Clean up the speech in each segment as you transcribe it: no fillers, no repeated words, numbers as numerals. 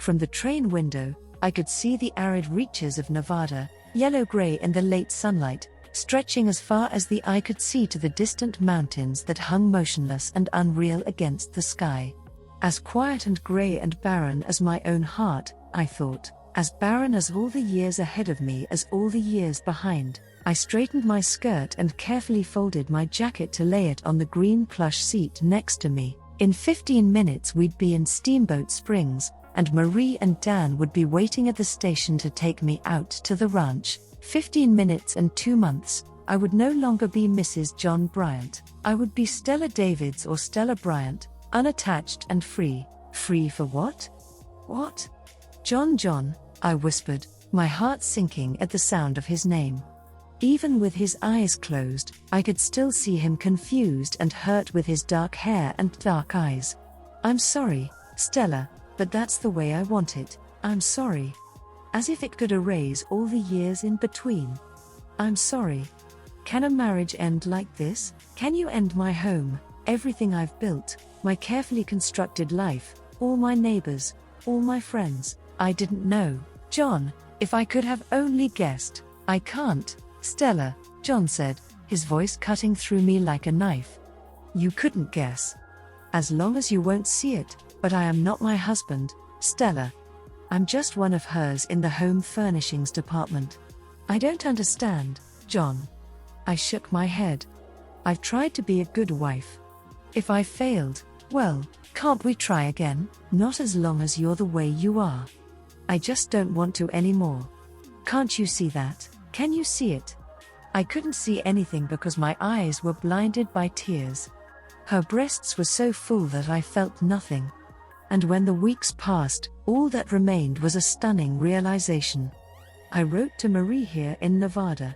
From the train window, I could see the arid reaches of Nevada, yellow-gray in the late sunlight, stretching as far as the eye could see to the distant mountains that hung motionless and unreal against the sky. As quiet and gray and barren as my own heart, I thought, as barren as all the years ahead of me as all the years behind. I straightened my skirt and carefully folded my jacket to lay it on the green plush seat next to me. In 15 minutes we'd be in Steamboat Springs, and Marie and Dan would be waiting at the station to take me out to the ranch. 15 minutes and 2 months, I would no longer be Mrs. John Bryant. I would be Stella Davids or Stella Bryant, unattached and free. Free for what? What? John, I whispered, my heart sinking at the sound of his name. Even with his eyes closed, I could still see him confused and hurt with his dark hair and dark eyes. I'm sorry, Stella, but that's the way I want it. I'm sorry. As if it could erase all the years in between. I'm sorry. Can a marriage end like this? Can you end my home, everything I've built, my carefully constructed life, all my neighbors, all my friends? I didn't know. John, if I could have only guessed. I can't. Stella, John said, his voice cutting through me like a knife. You couldn't guess. As long as you won't see it, but I am not my husband, Stella. I'm just one of hers in the home furnishings department. I don't understand, John. I shook my head. I've tried to be a good wife. If I failed, well, can't we try again? Not as long as you're the way you are. I just don't want to anymore. Can't you see that? Can you see it? I couldn't see anything because my eyes were blinded by tears. Her breasts were so full that I felt nothing. And when the weeks passed, all that remained was a stunning realization. I wrote to Marie here in Nevada.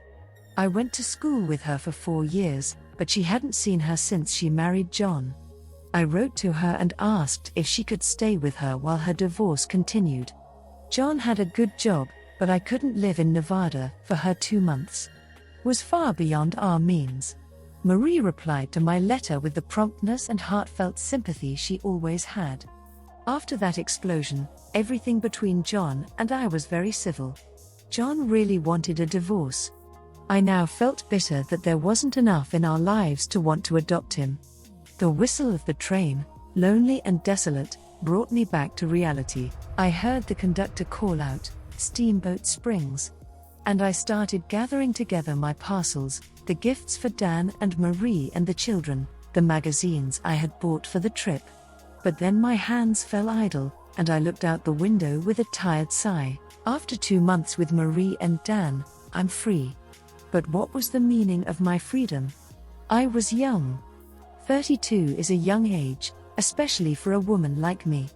I went to school with her for 4 years, but she hadn't seen her since she married John. I wrote to her and asked if she could stay with her while her divorce continued. John had a good job, but I couldn't live in Nevada for her 2 months. Was far beyond our means. Marie replied to my letter with the promptness and heartfelt sympathy she always had. After that explosion, everything between John and I was very civil. John really wanted a divorce. I now felt bitter that there wasn't enough in our lives to want to adopt him. The whistle of the train, lonely and desolate, brought me back to reality. I heard the conductor call out, Steamboat Springs. And I started gathering together my parcels, the gifts for Dan and Marie and the children, the magazines I had bought for the trip. But then my hands fell idle, and I looked out the window with a tired sigh. After 2 months with Marie and Dan, I'm free. But what was the meaning of my freedom? I was young. 32 is a young age, especially for a woman like me.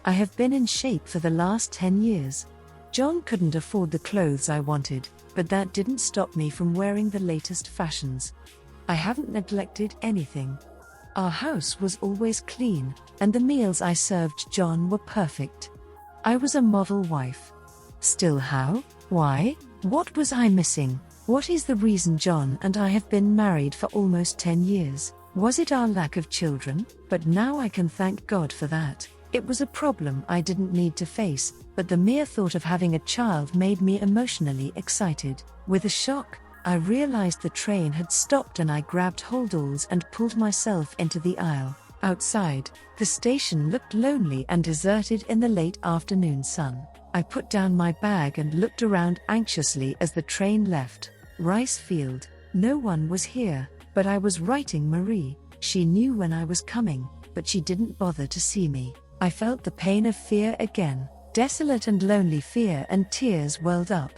I have been in shape for the last 10 years. John couldn't afford the clothes I wanted, but that didn't stop me from wearing the latest fashions. I haven't neglected anything. Our house was always clean, and the meals I served John were perfect. I was a model wife. Still how? Why? What was I missing? What is the reason John and I have been married for almost 10 years? Was it our lack of children? But now I can thank God for that. It was a problem I didn't need to face, but the mere thought of having a child made me emotionally excited. With a shock, I realized the train had stopped and I grabbed holdalls and pulled myself into the aisle. Outside, the station looked lonely and deserted in the late afternoon sun. I put down my bag and looked around anxiously as the train left. Rice field. No one was here, but I was writing Marie. She knew when I was coming, but she didn't bother to see me. I felt the pain of fear again. Desolate and lonely fear, and tears welled up.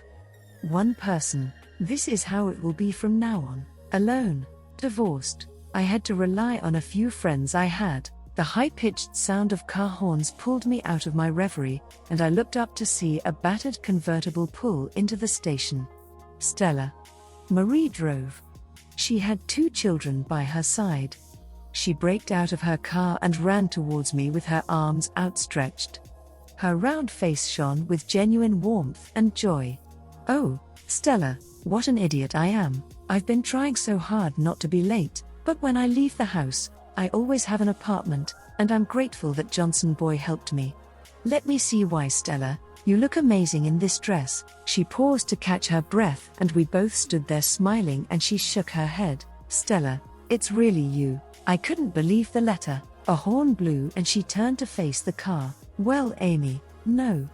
One person. This is how it will be from now on. Alone. Divorced. I had to rely on a few friends I had. The high-pitched sound of car horns pulled me out of my reverie, and I looked up to see a battered convertible pull into the station. Stella. Marie drove. She had 2 children by her side. She braked out of her car and ran towards me with her arms outstretched. Her round face shone with genuine warmth and joy. Oh, Stella, what an idiot I am. I've been trying so hard not to be late, but when I leave the house, I always have an apartment, and I'm grateful that Johnson boy helped me. Let me see why, Stella. You look amazing in this dress. She paused to catch her breath, and we both stood there smiling, and she shook her head. Stella, it's really you. I couldn't believe the letter. A horn blew and she turned to face the car. Well, Amy, no.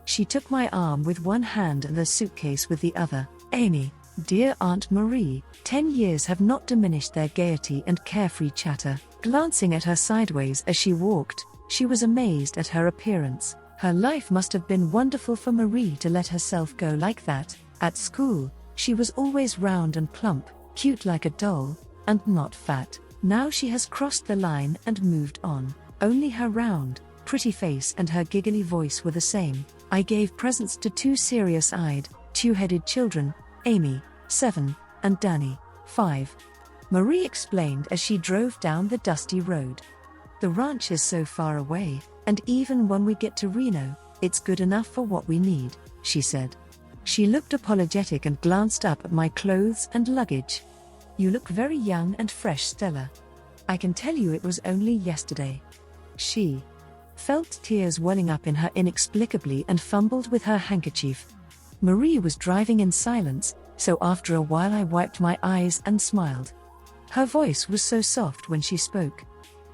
She took my arm with one hand and the suitcase with the other. Amy, dear Aunt Marie, 10 years have not diminished their gaiety and carefree chatter. Glancing at her sideways as she walked, she was amazed at her appearance. Her life must have been wonderful for Marie to let herself go like that. At school, she was always round and plump, cute like a doll, and not fat. Now she has crossed the line and moved on. Only her round, pretty face and her giggly voice were the same. I gave presents to 2 serious-eyed, two-headed children, Amy, 7, and Danny, 5. Marie explained as she drove down the dusty road. The ranch is so far away, and even when we get to Reno, it's good enough for what we need, she said. She looked apologetic and glanced up at my clothes and luggage. You look very young and fresh, Stella. I can tell you it was only yesterday. She felt tears welling up in her inexplicably and fumbled with her handkerchief. Marie was driving in silence, so after a while I wiped my eyes and smiled. Her voice was so soft when she spoke.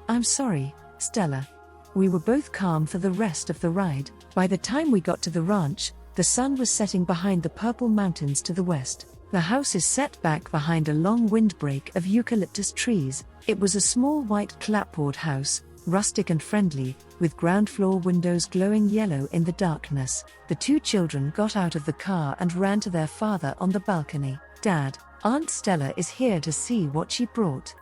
I'm sorry, Stella. We were both calm for the rest of the ride. By the time we got to the ranch, the sun was setting behind the purple mountains to the west. The house is set back behind a long windbreak of eucalyptus trees. It was a small white clapboard house, rustic and friendly, with ground floor windows glowing yellow in the darkness. The 2 children got out of the car and ran to their father on the balcony. Dad, Aunt Stella is here to see what she brought.